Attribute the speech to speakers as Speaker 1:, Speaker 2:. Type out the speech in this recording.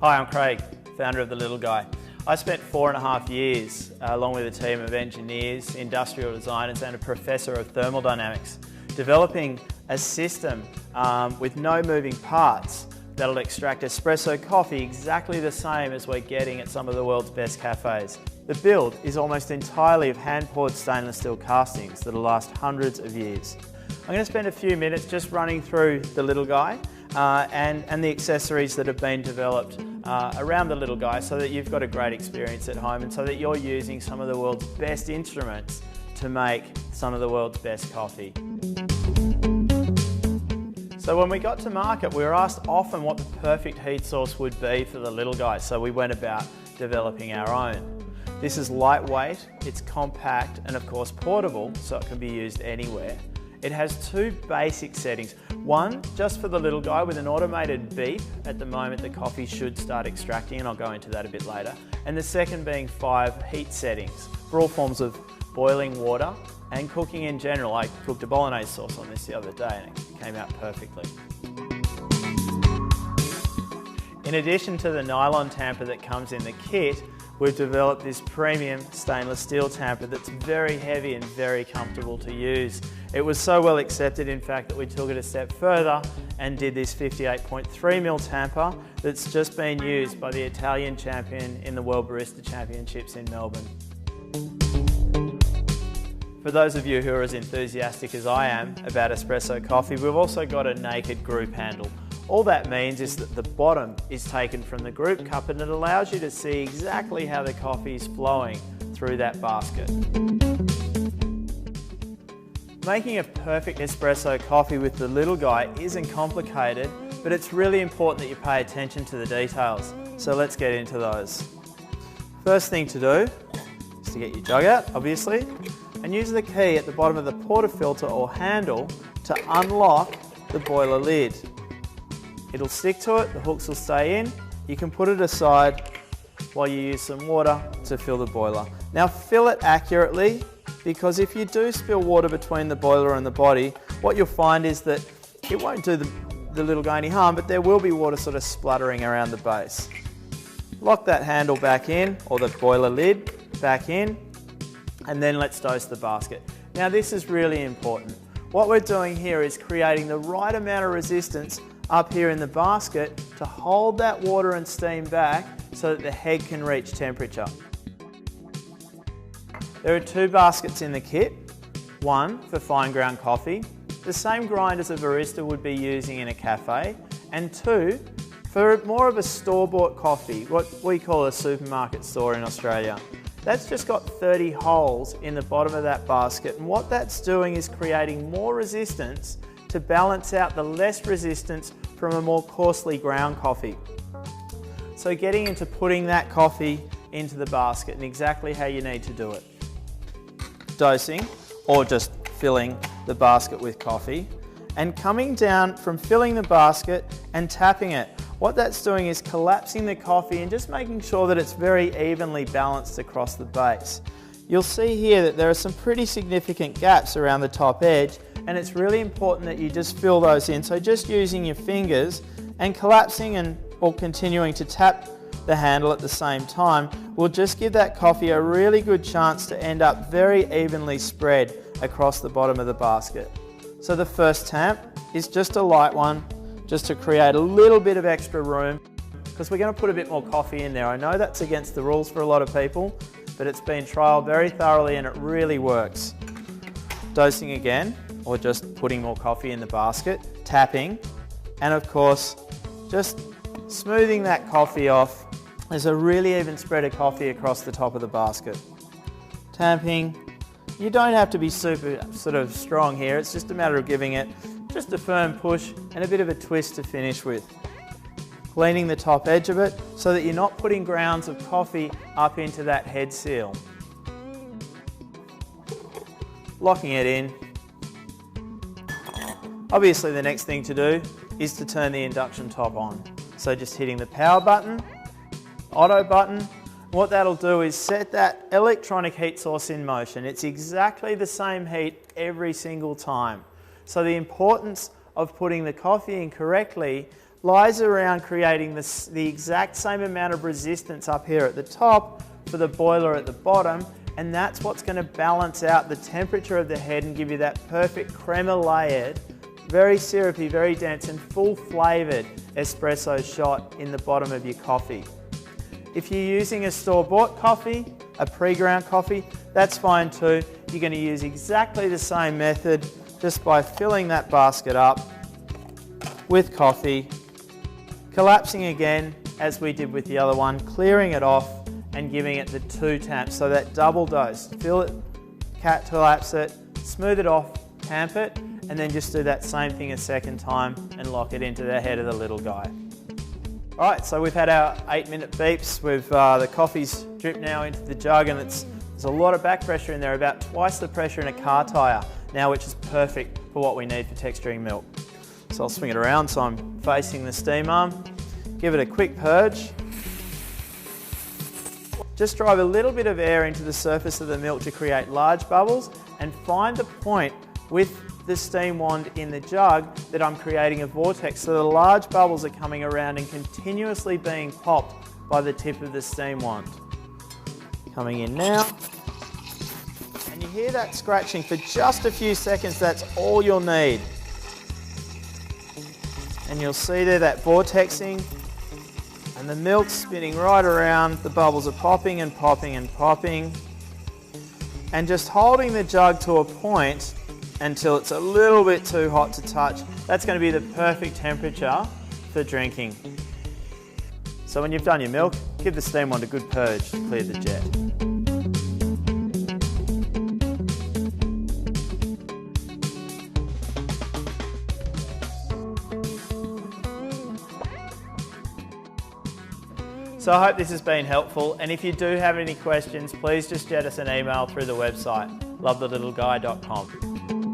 Speaker 1: Hi, I'm Craig, founder of The Little Guy. I spent 4.5 years, along with a team of engineers, industrial designers and a professor of thermodynamics, developing a system with no moving parts that'll extract espresso coffee exactly the same as we're getting at some of the world's best cafes. The build is almost entirely of hand-poured stainless steel castings that'll last hundreds of years. I'm going to spend a few minutes just running through The Little Guy and the accessories that have been developed around The Little Guy so that you've got a great experience at home and so that you're using some of the world's best instruments to make some of the world's best coffee. So when we got to market, we were asked often what the perfect heat source would be for The Little Guy, so we went about developing our own. This is lightweight, it's compact and of course portable, so it can be used anywhere. It has two basic settings. One, just for The Little Guy with an automated beep at the moment the coffee should start extracting, and I'll go into that a bit later. And the second being 5 heat settings for all forms of boiling water and cooking in general. I cooked a bolognese sauce on this the other day and it came out perfectly. In addition to the nylon tamper that comes in the kit, we've developed this premium stainless steel tamper that's very heavy and very comfortable to use. It was so well accepted, in fact, that we took it a step further and did this 58.3mm tamper that's just been used by the Italian champion in the World Barista Championships in Melbourne. For those of you who are as enthusiastic as I am about espresso coffee, we've also got a naked group handle. All that means is that the bottom is taken from the group cup and it allows you to see exactly how the coffee is flowing through that basket. Making a perfect espresso coffee with The Little Guy isn't complicated, but it's really important that you pay attention to the details. So let's get into those. First thing to do is to get your jug out, obviously, and use the key at the bottom of the portafilter or handle to unlock the boiler lid. It'll stick to it, the hooks will stay in. You can put it aside while you use some water to fill the boiler. Now fill it accurately, because if you do spill water between the boiler and the body, what you'll find is that it won't do the Little Guy any harm, but there will be water sort of spluttering around the base. Lock that handle back in, or the boiler lid back in, and then let's dose the basket. Now this is really important. What we're doing here is creating the right amount of resistance up here in the basket to hold that water and steam back so that the head can reach temperature. There are 2 baskets in the kit, one for fine ground coffee, the same grind as a barista would be using in a cafe, and 2 for more of a store-bought coffee, what we call a supermarket store in Australia. That's just got 30 holes in the bottom of that basket, and what that's doing is creating more resistance to balance out the less resistance from a more coarsely ground coffee. So getting into putting that coffee into the basket and exactly how you need to do it. Dosing, or just filling the basket with coffee, and coming down from filling the basket and tapping it. What that's doing is collapsing the coffee and just making sure that it's very evenly balanced across the base. You'll see here that there are some pretty significant gaps around the top edge, and it's really important that you just fill those in. So just using your fingers and collapsing or continuing to tap the handle at the same time will just give that coffee a really good chance to end up very evenly spread across the bottom of the basket. So the first tap is just a light one, just to create a little bit of extra room, because we're going to put a bit more coffee in there. I know that's against the rules for a lot of people, but it's been trialled very thoroughly and it really works. Dosing again, or just putting more coffee in the basket, tapping, and of course just smoothing that coffee off. There's a really even spread of coffee across the top of the basket. Tapping. You don't have to be super sort of strong here, it's just a matter of giving it just a firm push and a bit of a twist to finish with. Cleaning the top edge of it so that you're not putting grounds of coffee up into that head seal. Locking it in. Obviously the next thing to do is to turn the induction top on. So just hitting the power button, auto button. What that'll do is set that electronic heat source in motion. It's exactly the same heat every single time. So the importance of putting the coffee in correctly lies around creating the exact same amount of resistance up here at the top for the boiler at the bottom, and that's what's going to balance out the temperature of the head and give you that perfect crema layered, very syrupy, very dense and full flavoured espresso shot in the bottom of your coffee. If you're using a store-bought coffee, a pre-ground coffee, that's fine too. You're going to use exactly the same method just by filling that basket up with coffee, collapsing again as we did with the other one, clearing it off and giving it the 2 taps. So that double dose, fill it, collapse it, smooth it off, tamp it, and then just do that same thing a second time and lock it into the head of the little guy. All right, so we've had our 8-minute beeps. The coffee's dripped now into the jug, and there's a lot of back pressure in there, about twice the pressure in a car tyre now, which is perfect for what we need for texturing milk. So I'll swing it around so I'm facing the steam arm. Give it a quick purge. Just drive a little bit of air into the surface of the milk to create large bubbles, and find the point with the steam wand in the jug that I'm creating a vortex, so the large bubbles are coming around and continuously being popped by the tip of the steam wand. Coming in now, and you hear that scratching for just a few seconds. That's all you'll need, and you'll see there that vortexing and the milk's spinning right around. The bubbles are popping and popping and popping, and just holding the jug to a point until it's a little bit too hot to touch. That's going to be the perfect temperature for drinking. So when you've done your milk, give the steam wand a good purge to clear the jet. So I hope this has been helpful, and if you do have any questions, please just jet us an email through the website, lovethelittleguy.com.